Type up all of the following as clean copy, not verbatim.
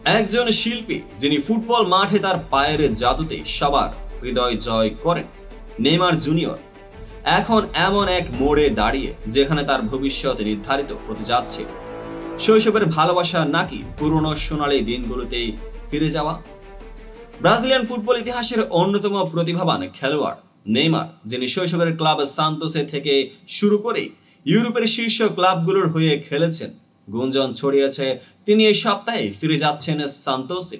একজন শিল্পী যিনি ফুটবল মাঠে তার পায়ের জাদুতে সবার হৃদয় জয় করেন, নেইমার জুনিয়র এখন এমন এক মোড়ে দাঁড়িয়ে যেখানে তার ভবিষ্যৎ নির্ধারিত হতে যাচ্ছে। শৈশবের ভালোবাসা নাকি পুরনো সোনালী দিনগুলোতেই ফিরে যাওয়া? ব্রাজিলিয়ান ফুটবল ইতিহাসের অন্যতম প্রতিভাবান খেলোয়াড় নেইমার, যিনি শৈশবের ক্লাব সান্তোসে থেকে শুরু করে ইউরোপের শীর্ষ ক্লাবগুলোর হয়ে খেলেছেন, গুঞ্জন ছড়িয়েছে তিনি এই সপ্তাহে ফিরে যাচ্ছেন সান্তোসে।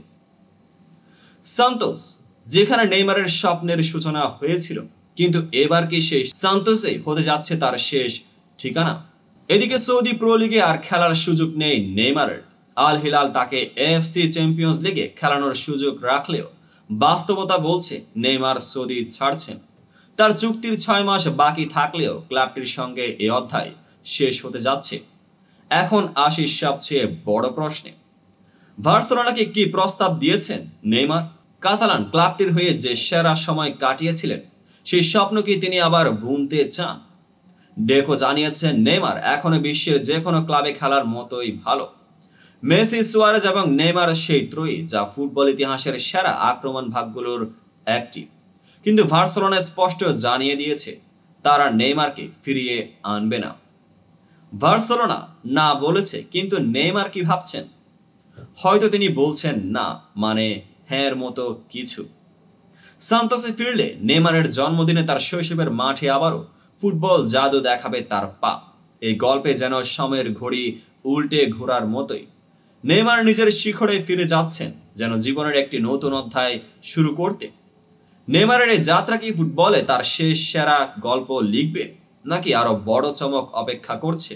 সান্তোস, যেখানে নেইমারের স্বপ্নের সূচনা হয়েছিল, কিন্তু এবার কি সেই সান্তোসে হতে যাচ্ছে তার শেষ ঠিকানা? এদিকে সৌদি প্রো লিগে আর খেলার সুযোগ নেই নেইমারের। আল হিলাল তাকে এএফসি চ্যাম্পিয়ন্স লিগে খেলানোর সুযোগ রাখলেও বাস্তবতা বলছে নেইমার সৌদি ছাড়ছেন। তার চুক্তির 6 মাস বাকি থাকলেও ক্লাবটির সঙ্গে এই অধ্যায় শেষ হতে যাচ্ছে। এখন আসি সবচেয়ে বড় প্রশ্নে, বার্সেলোনাকে কি প্রস্তাব দিয়েছেন নেইমার? কাতালান ক্লাবটির হয়ে যে সেরা সময় কাটিয়েছিলেন, সেই স্বপ্ন কি তিনি আবার বুনতে চান? ডেকো জানিয়েছেন নেইমার এখনো বিশ্বের যে কোনো ক্লাবে খেলার মতোই ভালো। মেসি, সুয়ারেজ এবং নেইমার সেই ত্রয়ী যা ফুটবল ইতিহাসের সেরা আক্রমণ ভাগগুলোর একটি। কিন্তু বার্সেলোনা স্পষ্ট জানিয়ে দিয়েছে তারা নেইমারকে ফিরিয়ে আনবে না। বার্সেলোনা না বলেছে, কিন্তু নেইমার কি ভাবছেন? হয়তো তিনি বলছেন না মানে হ্যাঁ মতো কিছু। সান্তোসে ফিরলে নেইমারের জন্মদিনে তার শৈশবের মাঠে আবারও ফুটবল জাদু দেখাবে তার পা। এই গল্পে যেন সময়ের ঘড়ি উল্টে ঘোরার মতোই নেইমার নিজের শিখরে ফিরে যাচ্ছেন, যেন জীবনের একটি নতুন অধ্যায় শুরু করতে। নেইমারের এই যাত্রা কি ফুটবলে তার শেষ সেরা গল্প লিখবে, নাকি আরো বড় চমক অপেক্ষা করছে?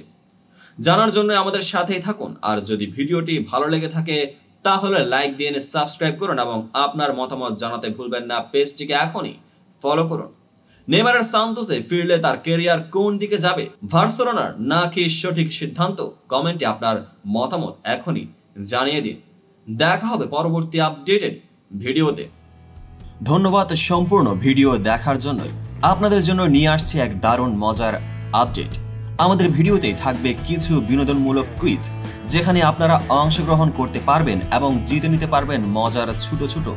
জানার জন্য আমাদের সাথেই থাকুন। আর যদি ভিডিওটি ভালো লেগে থাকে তাহলে লাইক দিয়ে সাবস্ক্রাইব করুন এবং আপনার মতামত জানাতে ভুলবেন না। পেজটিকে এখনই ফলো করুন। নেইমারের সান্তোসে ফিরলে তার ক্যারিয়ার কোন দিকে যাবে? বার্সেলোনার নাকি সঠিক সিদ্ধান্ত? কমেন্টে আপনার মতামত এখনই জানিয়ে দিন। দেখা হবে পরবর্তী আপডেটেড ভিডিওতে। ধন্যবাদ সম্পূর্ণ ভিডিও দেখার জন্য। আপনাদের জন্য নিয়ে আসছে এক দারুণ মজার আপডেট। আমাদের ভিডিওতেই থাকবে কিছু বিনোদনমূলক কুইজ, যেখানে আপনারা অংশগ্রহণ করতে পারবেন এবং জিতে নিতে পারবেন মজার ছোট ছোট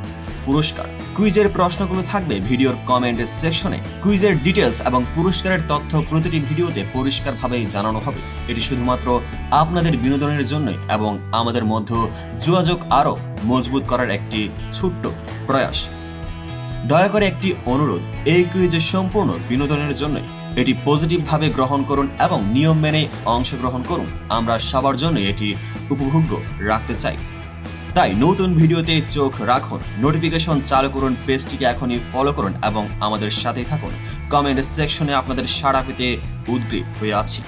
পুরস্কার। কুইজের প্রশ্নগুলো থাকবে ভিডিওর কমেন্ট সেকশনে। কুইজের ডিটেলস এবং পুরস্কারের তথ্য প্রতিটি ভিডিওতে পরিষ্কারভাবে জানানো হবে। এটি শুধুমাত্র আপনাদের বিনোদনের জন্যই এবং আমাদের মধ্যে যোগাযোগ আরও মজবুত করার একটি ছোট্ট প্রয়াস। দয়া করে একটি অনুরোধ, এই কুইজে সম্পূর্ণ বিনোদনের জন্যই। এটি পজিটিভভাবে গ্রহণ করুন এবং নিয়ম মেনে অংশগ্রহণ করুন। আমরা সবার জন্য এটি উপভোগ্য রাখতে চাই। তাই নতুন ভিডিওতে চোখ রাখুন, নোটিফিকেশন চালু করুন, পেজটিকে এখনই ফলো করুন এবং আমাদের সাথেই থাকুন। কমেন্ট সেকশনে আপনাদের সাড়া পেতে উদ্গ্রীব হয়ে আছি।